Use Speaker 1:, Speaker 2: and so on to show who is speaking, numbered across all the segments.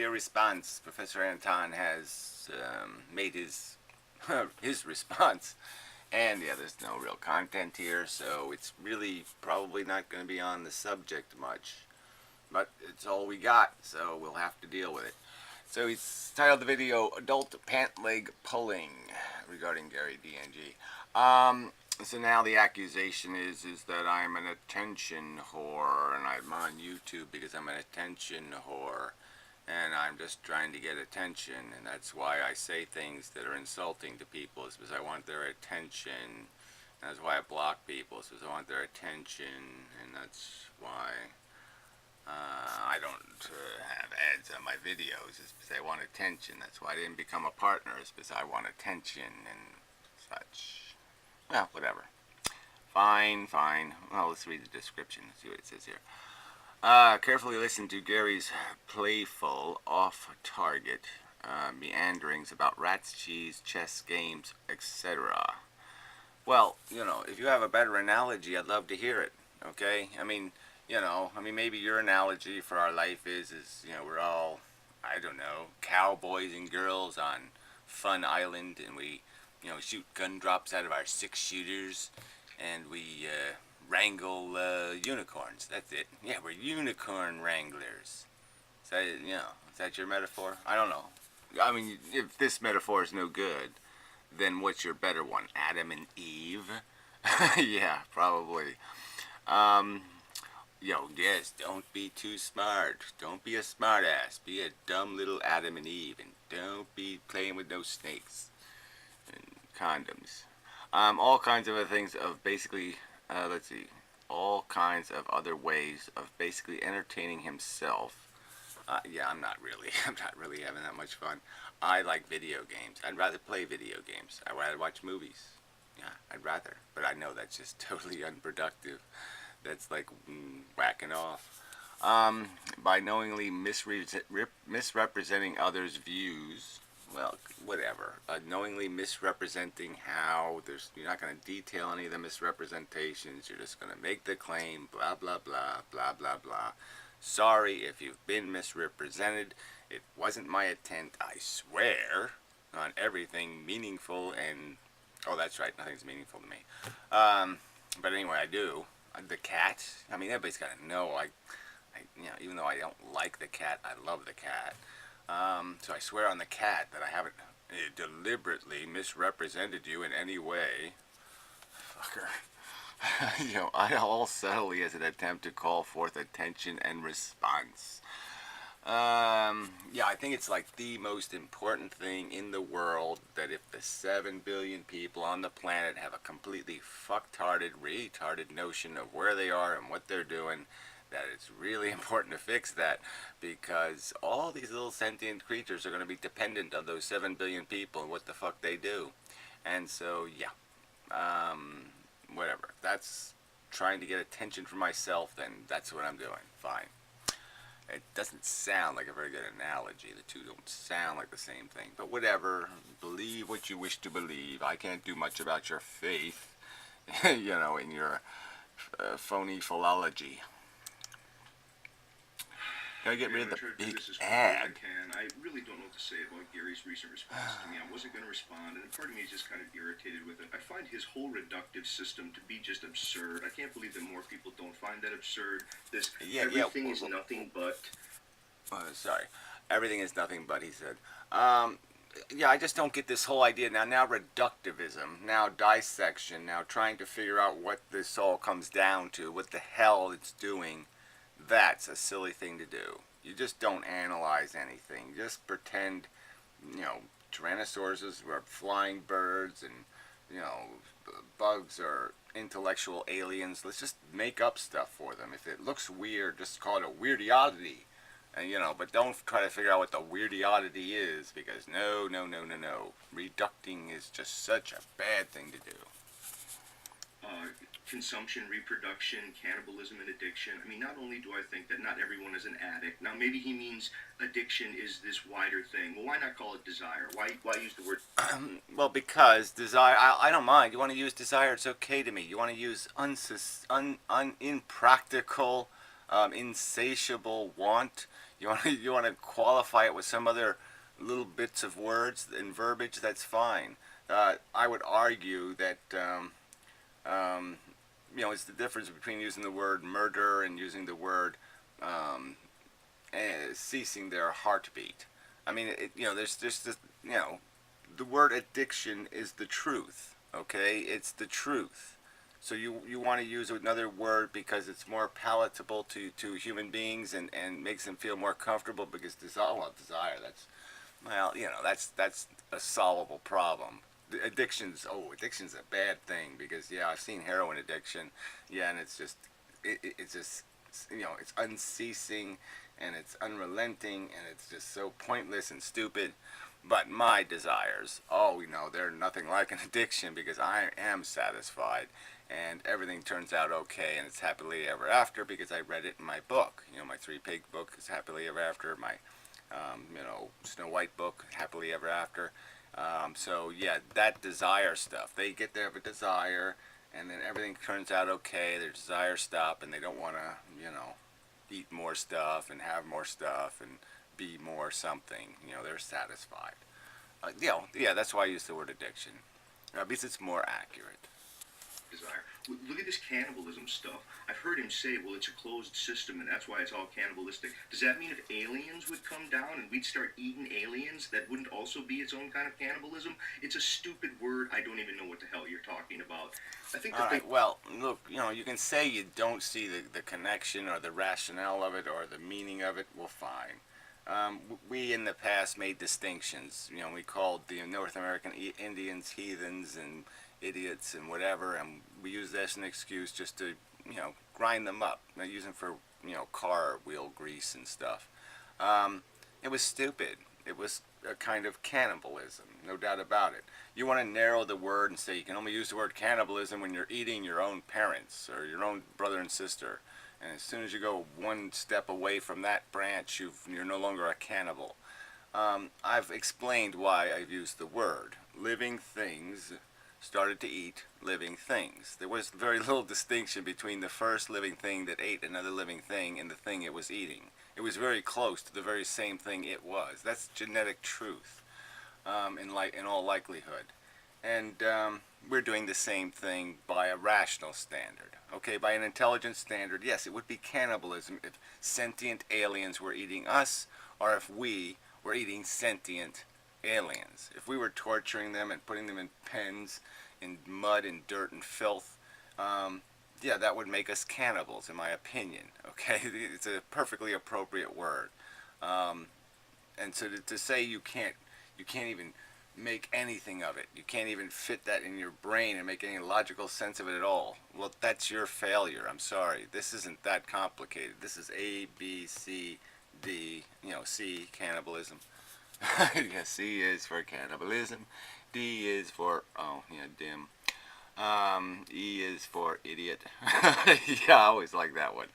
Speaker 1: video response. Professor Anton has made his his response, and yeah, there's no real content here, so it's really probably not going to be on the subject much. But it's all we got, so we'll have to deal with it. So he's titled the video "Adult Pant Leg Pulling" regarding Gary DNG. So now the accusation is that I'm an attention whore, and I'm on YouTube because I'm an attention whore, and I'm just trying to get attention, and that's why I say things that are insulting to people, is because I want their attention. And that's why I block people, is because I want their attention, and that's why I don't have ads on my videos, is because I want attention. That's why I didn't become a partner, is because I want attention and such. Well, whatever. Fine. Well, let's read the description. See what it says here. Carefully listen to Gary's playful, off-target meanderings about rats, cheese, chess games, etc. Well, if you have a better analogy, I'd love to hear it. Okay? I mean, maybe your analogy for our life is we're all, I don't know, cowboys and girls on Fun Island, and we shoot gun drops out of our 6-shooters, and we wrangle unicorns. That's it. Yeah, we're unicorn wranglers. Is that your metaphor? I don't know. I mean, if this metaphor is no good, then what's your better one? Adam and Eve? Yeah, probably. Yes, don't be too smart. Don't be a smart ass. Be a dumb little Adam and Eve, and don't be playing with no snakes and condoms. All kinds of other things of basically, all kinds of other ways of basically entertaining himself. Yeah, I'm not really having that much fun. I like video games. I'd rather play video games. I'd rather watch movies. Yeah, I'd rather. But I know that's just totally unproductive. That's like whacking off. By knowingly misrepresenting others' views. Well, whatever. Knowingly misrepresenting how. You're not going to detail any of the misrepresentations. You're just going to make the claim. Blah, blah, blah, blah, blah, blah. Sorry if you've been misrepresented. It wasn't my intent, I swear, on everything meaningful and... Oh, that's right. Nothing's meaningful to me. But anyway, I do. The cat. I mean, everybody's got to know. Even though I don't like the cat, I love the cat. So I swear on the cat that I haven't deliberately misrepresented you in any way. Fucker. I all subtly as an attempt to call forth attention and response. Yeah, I think it's like the most important thing in the world that if the 7 billion people on the planet have a completely fucktarded, retarded notion of where they are and what they're doing, that it's really important to fix that, because all these little sentient creatures are going to be dependent on those 7 billion people and what the fuck they do. And so, yeah. Whatever. If that's trying to get attention for myself, then that's what I'm doing. Fine. It doesn't sound like a very good analogy. The two don't sound like the same thing. But whatever. Believe what you wish to believe. I can't do much about your faith, in your phony philology. Gotta get rid of the big ad.
Speaker 2: I really don't know what to say about Gary's recent response to me. I wasn't going to respond, and part of me is just kind of irritated with it. I find his whole reductive system to be just absurd. I can't believe that more people don't find that absurd. Everything is nothing but...
Speaker 1: Sorry. Everything is nothing but, he said. Yeah, I just don't get this whole idea. Now reductivism, now dissection, now trying to figure out what this all comes down to, what the hell it's doing. That's a silly thing to do. You just don't analyze anything. Just pretend, Tyrannosauruses are flying birds and, bugs are intellectual aliens. Let's just make up stuff for them. If it looks weird, just call it a weirdioddity. And, but don't try to figure out what the weirdioddity is, because no. Reducting is just such a bad thing to do.
Speaker 2: Consumption, reproduction, cannibalism, and addiction. I mean, not only do I think that not everyone is an addict. Now, maybe he means addiction is this wider thing. Well, why not call it desire? Why use the word...
Speaker 1: Well, because desire... I don't mind. You want to use desire, it's okay to me. You want to use impractical insatiable want. You want to qualify it with some other little bits of words and verbiage. That's fine. I would argue that um, it's the difference between using the word murder and using the word ceasing their heartbeat. I mean, there's just this, the word addiction is the truth. Okay, it's the truth. So you want to use another word because it's more palatable to human beings and makes them feel more comfortable because desire, that's a solvable problem. Addiction's a bad thing because I've seen heroin addiction, and it's just it's unceasing and it's unrelenting and it's just so pointless and stupid. But my desires, they're nothing like an addiction because I am satisfied and everything turns out okay and it's happily ever after because I read it in my book. My Three Pig book is happily ever after. My Snow White book, happily ever after. So yeah, that desire stuff. They get there of a desire, and then everything turns out okay. Their desires stop, and they don't want to, eat more stuff and have more stuff and be more something. They're satisfied. That's why I use the word addiction, because it's more accurate.
Speaker 2: Desire. Look at this cannibalism stuff. I've heard him say, well, it's a closed system and that's why it's all cannibalistic. Does that mean if aliens would come down and we'd start eating aliens, that wouldn't also be its own kind of cannibalism? It's a stupid word. I don't even know what the hell you're talking about. I think
Speaker 1: All right. Well, look, you can say you don't see the connection or the rationale of it or the meaning of it. Well, fine. We in the past made distinctions. We called the North American Indians heathens and idiots and whatever, and we use that as an excuse just to, grind them up. Not use them for, car wheel grease and stuff. It was stupid. It was a kind of cannibalism, no doubt about it. You want to narrow the word and say you can only use the word cannibalism when you're eating your own parents or your own brother and sister. And as soon as you go one step away from that branch, you're no longer a cannibal. I've explained why I've used the word. Living things started to eat living things. There was very little distinction between the first living thing that ate another living thing and the thing it was eating. It was very close to the very same thing it was. That's genetic truth, in all likelihood. And we're doing the same thing by a rational standard. Okay, by an intelligent standard, yes, it would be cannibalism if sentient aliens were eating us, or if we were eating sentient aliens. If we were torturing them and putting them in pens in mud and dirt and filth, that would make us cannibals, in my opinion. Okay, it's a perfectly appropriate word. And so to say you can't even make anything of it, you can't even fit that in your brain and make any logical sense of it at all, well, that's your failure. I'm sorry. This isn't that complicated. This is A, B, C, D, C, cannibalism. C is for cannibalism. D is for, dim. E is for idiot. I always like that one.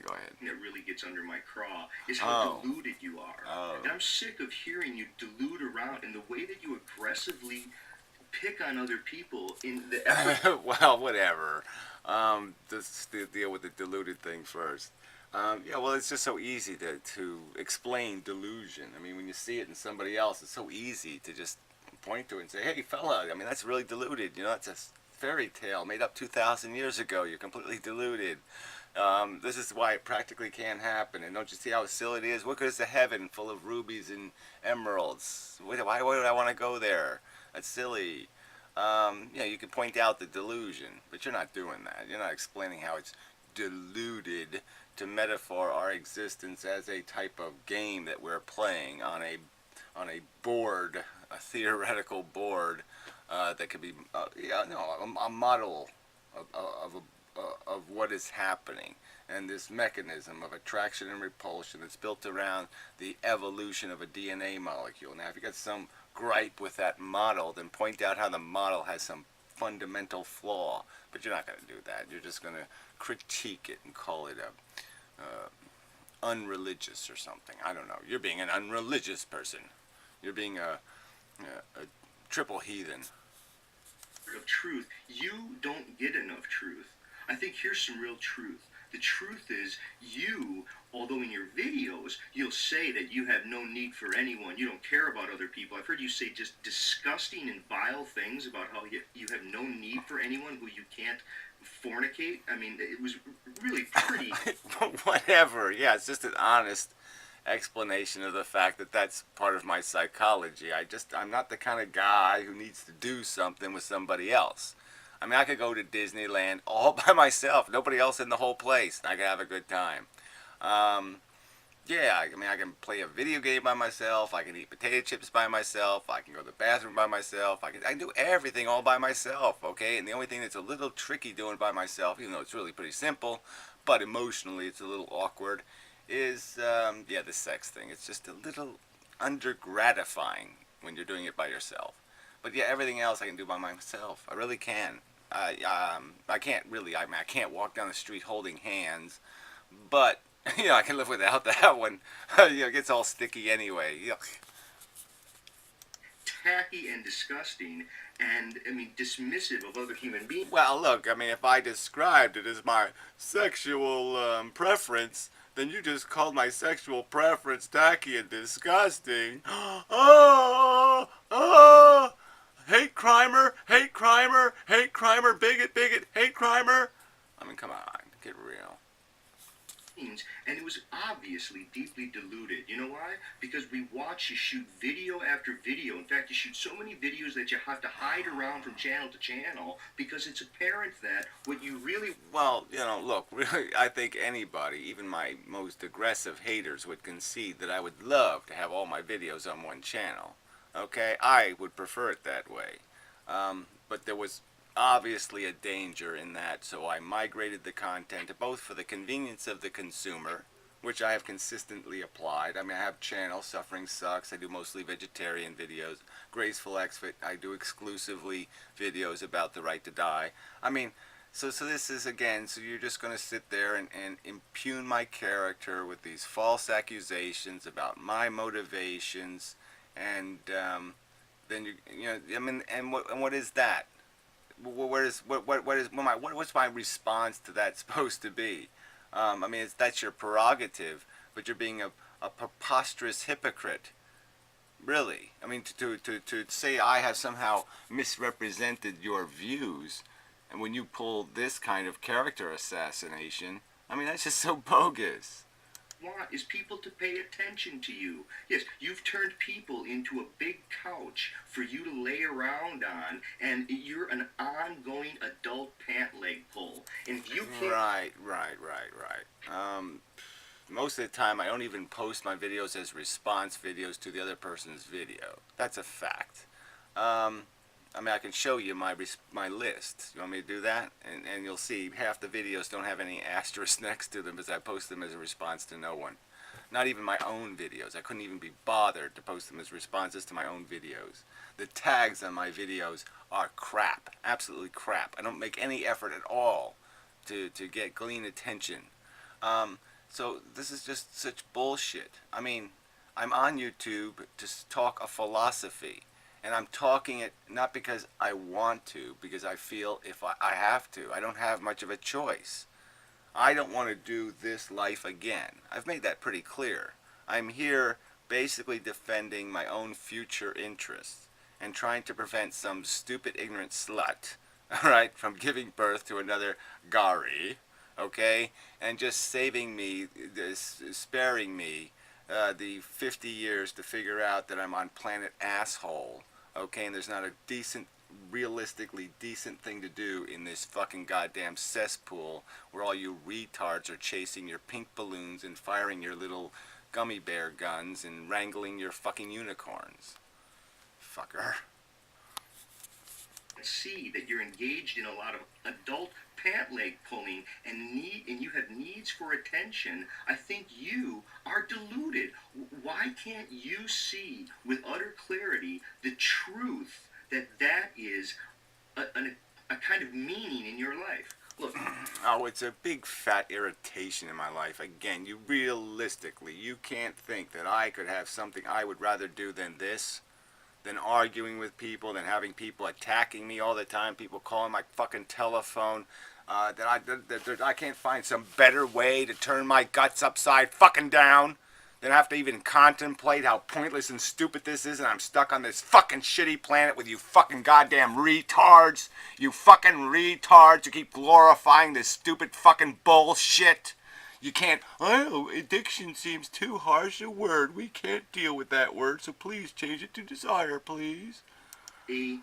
Speaker 1: Go ahead.
Speaker 2: That really gets under my craw is how deluded you are.
Speaker 1: Oh.
Speaker 2: And I'm sick of hearing you delude around and the way that you aggressively pick on other people in the effort.
Speaker 1: Well, whatever. Let's deal with the deluded thing first. It's just so easy to explain delusion. I mean, when you see it in somebody else, it's so easy to just point to it and say, hey, fella, I mean, that's really deluded. It's a fairy tale made up 2,000 years ago. You're completely deluded. This is why it practically can't happen. And don't you see how silly it is? What good is a heaven full of rubies and emeralds? Why would I want to go there? That's silly. You can point out the delusion, but you're not doing that. You're not explaining how it's deluded to metaphor our existence as a type of game that we're playing on a board, a theoretical board that could be a model of what is happening, and this mechanism of attraction and repulsion that's built around the evolution of a DNA molecule. Now, if you got some gripe with that model, then point out how the model has some fundamental flaw. But you're not going to do that. You're just going to critique it and call it unreligious or something. I don't know. You're being an unreligious person. You're being a triple heathen.
Speaker 2: Of truth, you don't get enough truth. I think here's some real truth. The truth is, you, although in your videos you'll say that you have no need for anyone, you don't care about other people. I've heard you say just disgusting and vile things about how you have no need for anyone who you can't fornicate. I mean, it was really pretty.
Speaker 1: Whatever. Yeah, it's just an honest explanation of the fact that that's part of my psychology. I'm not the kind of guy who needs to do something with somebody else. I mean, I could go to Disneyland all by myself, nobody else in the whole place, and I could have a good time. Um, yeah, I mean, I can play a video game by myself. I can eat potato chips by myself. I can go to the bathroom by myself. I can do everything all by myself, okay? And the only thing that's a little tricky doing by myself, even though it's really pretty simple, but emotionally it's a little awkward, is, yeah, the sex thing. It's just a little under-gratifying when you're doing it by yourself. But yeah, everything else I can do by myself. I really can. I can't really, I mean, I can't walk down the street holding hands, but I can live without that one. It gets all sticky anyway. Yuck.
Speaker 2: Tacky and disgusting and, I mean, dismissive of other human beings.
Speaker 1: Well, look, I mean, if I described it as my sexual preference, then you just called my sexual preference tacky and disgusting. Oh, oh, hate crimer, hate crimer, hate crimer, bigot, bigot, hate crimer. I mean, come on, get real.
Speaker 2: And it was obviously deeply diluted. You know why? Because we watch you shoot video after video. In fact, you shoot so many videos that you have to hide around from channel to channel because it's apparent that what you really...
Speaker 1: Well, look, really, I think anybody, even my most aggressive haters, would concede that I would love to have all my videos on one channel. Okay? I would prefer it that way. But there was obviously a danger in that, so I migrated the content both for the convenience of the consumer, which I have consistently applied. I mean, I have channels, Suffering Sucks, I do mostly vegetarian videos. Graceful Exfit, I do exclusively videos about the right to die. I mean, so this is, again, so you're just going to sit there and impugn my character with these false accusations about my motivations, and then I mean, and what is that? What's my response to that supposed to be? I mean, that's your prerogative, but you're being a preposterous hypocrite. Really. I mean, to say I have somehow misrepresented your views, and when you pull this kind of character assassination, I mean, that's just so bogus.
Speaker 2: Want is people to pay attention to you. Yes, you've turned people into a big couch for you to lay around on, and you're an ongoing adult pant leg pull. And if you can't...
Speaker 1: Right. Most of the time, I don't even post my videos as response videos to the other person's video. That's a fact. I mean, I can show you my list. You want me to do that? And you'll see half the videos don't have any asterisk next to them because I post them as a response to no one. Not even my own videos. I couldn't even be bothered to post them as responses to my own videos. The tags on my videos are crap. Absolutely crap. I don't make any effort at all to glean attention. So this is just such bullshit. I mean, I'm on YouTube to talk a philosophy. And I'm talking it not because I want to, because I feel if I have to. I don't have much of a choice. I don't want to do this life again. I've made that pretty clear. I'm here basically defending my own future interests and trying to prevent some stupid ignorant slut, all right, from giving birth to another Gary, okay, and just saving me, sparing me the 50 years to figure out that I'm on planet asshole. Okay, and there's not a decent, realistically decent thing to do in this fucking goddamn cesspool where all you retards are chasing your pink balloons and firing your little gummy bear guns and wrangling your fucking unicorns. Fucker.
Speaker 2: See that you're engaged in a lot of adult pant leg pulling and you have needs for attention. I think you are deluded. Why can't you see with utter clarity the truth that is a kind of meaning in your life? Look.
Speaker 1: Oh, it's a big fat irritation in my life. Again, you can't think that I could have something I would rather do than this, than arguing with people, than having people attacking me all the time, people calling my fucking telephone. that I can't find some better way to turn my guts upside fucking down than have to even contemplate how pointless and stupid this is, and I'm stuck on this fucking shitty planet with you fucking goddamn retards. You fucking retards who keep glorifying this stupid fucking bullshit. You can't, oh, addiction seems too harsh a word. We can't deal with that word, so please change it to desire, please.
Speaker 2: A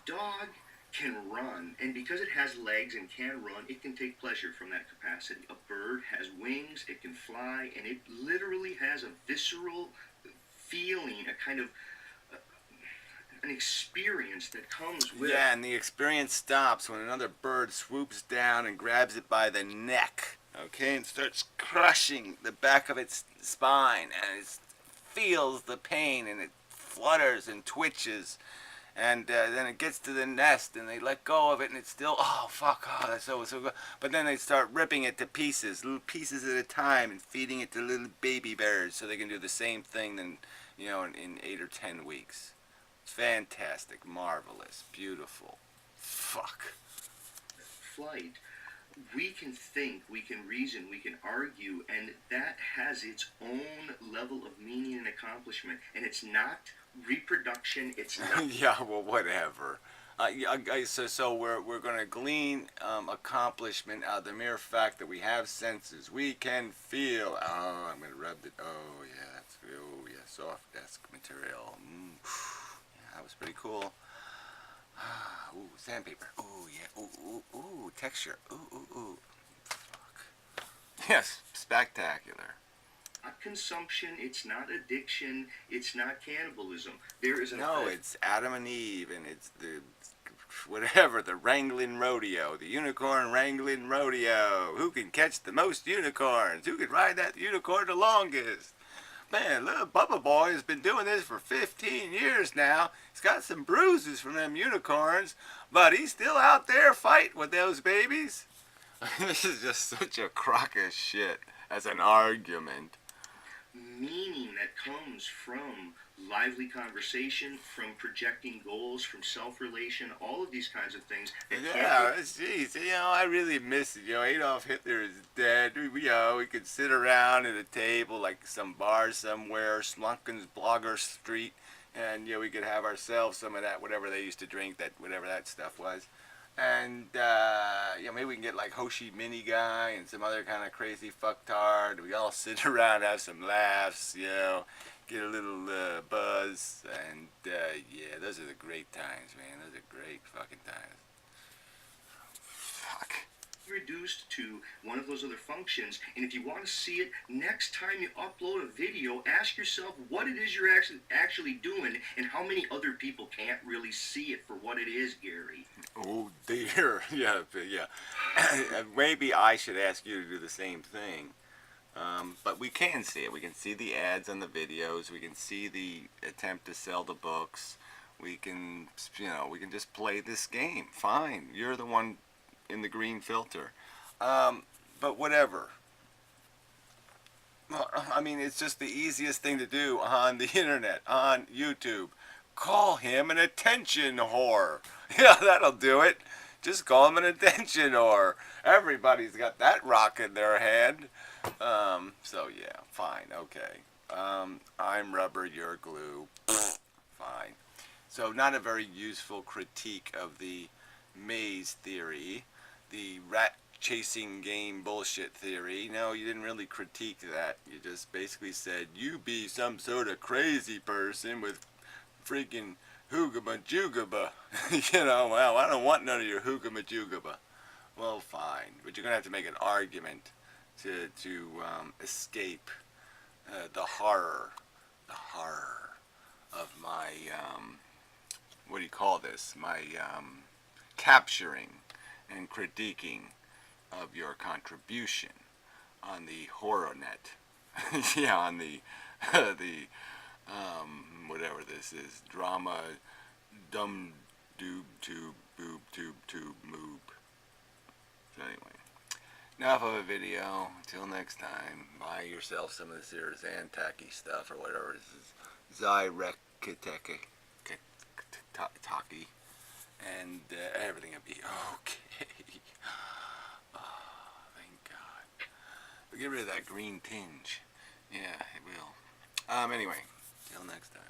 Speaker 2: dog can run, and because it has legs and can run, it can take pleasure from that capacity. A bird has wings, it can fly, and it literally has a visceral feeling, a kind of an experience that comes with.
Speaker 1: Yeah, and the experience stops when another bird swoops down and grabs it by the neck, okay, and starts crushing the back of its spine, and it feels the pain, and it flutters and twitches. And then it gets to the nest, and they let go of it, and it's still, oh, fuck, oh, that's so good. But then they start ripping it to pieces, little pieces at a time, and feeding it to little baby bears so they can do the same thing in 8 or 10 weeks. It's fantastic, marvelous, beautiful. Fuck.
Speaker 2: Flight, we can think, we can reason, we can argue, and that has its own level of meaning and accomplishment, and it's not reproduction, it's not.
Speaker 1: Yeah, well, whatever. So we're going to glean accomplishment out of the mere fact that we have senses. We can feel. Oh, I'm going to rub it. Oh, yeah, that's good. Oh, yeah, soft desk material. Yeah, that was pretty cool. Ooh, sandpaper. Ooh, yeah. Ooh, texture. Ooh. Fuck. Yes, spectacular.
Speaker 2: Not consumption, it's not addiction, it's not cannibalism. There is
Speaker 1: No, it's Adam and Eve, and it's the whatever, the Wrangling Rodeo, the Unicorn Wrangling Rodeo. Who can catch the most unicorns? Who can ride that unicorn the longest? Man, little Bubba Boy has been doing this for 15 years now. He's got some bruises from them unicorns, but he's still out there fighting with those babies. This is just such a crock of shit as an argument.
Speaker 2: Meaning that comes from lively conversation, from projecting goals, from self-relation, all of these kinds of things.
Speaker 1: Yeah, geez, I really miss it. Adolf Hitler is dead. We could sit around at a table like some bar somewhere, Slunkin's Blogger Street, and we could have ourselves some of that, whatever they used to drink, that whatever that stuff was. And maybe we can get like Hoshi Mini Guy and some other kind of crazy fucktard. We all sit around, have some laughs, get a little buzz, and yeah, those are the great times, man. Those are great fucking times. Fuck.
Speaker 2: Reduced to one of those other functions, and if you want to see it next time you upload a video, ask yourself what it is you're actually doing and how many other people can't really see it for what it is, Gary.
Speaker 1: Oh dear. Yeah. Maybe I should ask you to do the same thing. But we can see it. We can see the ads on the videos. We can see the attempt to sell the books. We can just play this game. Fine. You're the one in the green filter. But whatever. I mean, it's just the easiest thing to do on the internet, on YouTube. Call him an attention whore. Yeah, that'll do it. Just call him an attention whore. Everybody's got that rock in their hand. So yeah, fine, okay. I'm rubber, you're glue. Fine. So not a very useful critique of the maze theory, the rat chasing game bullshit theory. No, you didn't really critique that. You just basically said, you be some sort of crazy person with freaking hoogaba-joogaba. Well, I don't want none of your hoogaba-joogaba. Well, fine. But you're going to have to make an argument to escape the horror of my, what do you call this? My capturing and critiquing of your contribution on the HorrorNet. Yeah, on the whatever this is, drama, dum doob tube boob tube moob. So anyway, enough of a video. Until next time, buy yourself some of this here Zantac stuff or whatever this is, Zyrekiteki, and everything will be okay. get rid of that green tinge. Yeah, it will. Anyway, till next time.